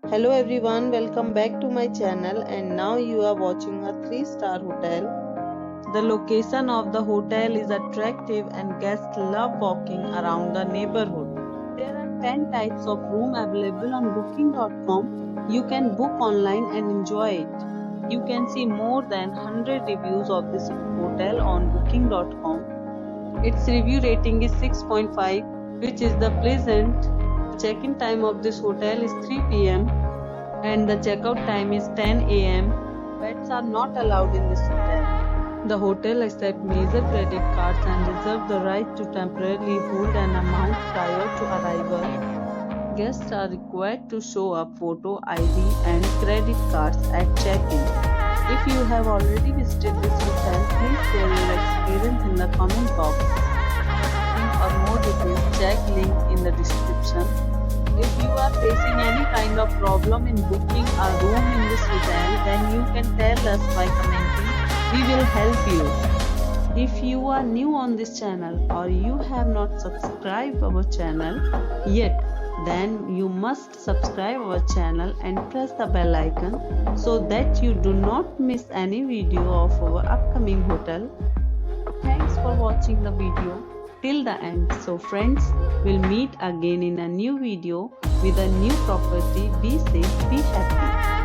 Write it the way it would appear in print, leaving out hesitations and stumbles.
Hello everyone, welcome back to my channel, and now you are watching a 3-star hotel. The location of the hotel is attractive and guests love walking around the neighborhood. There are 10 types of room available on booking.com. You can book online and enjoy it. You can see more than 100 reviews of this hotel on booking.com. Its review rating is 6.5, which is the pleasant. Check-in time of this hotel is 3 p.m. and the checkout time is 10 a.m. Pets are not allowed in this hotel. The hotel accepts major credit cards and reserves the right to temporarily hold an amount prior to arrival. Guests are required to show a photo ID and credit cards at check-in. If you have already visited this hotel, please share your experience in the comment box. For more details, check link in the description. If you are facing any kind of problem in booking a room in this hotel, then you can tell us by commenting. We will help you. If you are new on this channel or you have not subscribed our channel yet, then you must subscribe our channel and press the bell icon so that you do not miss any video of our upcoming hotel. Thanks for watching the video till the end. So friends, we'll meet again in a new video with a new property. Be safe, be happy.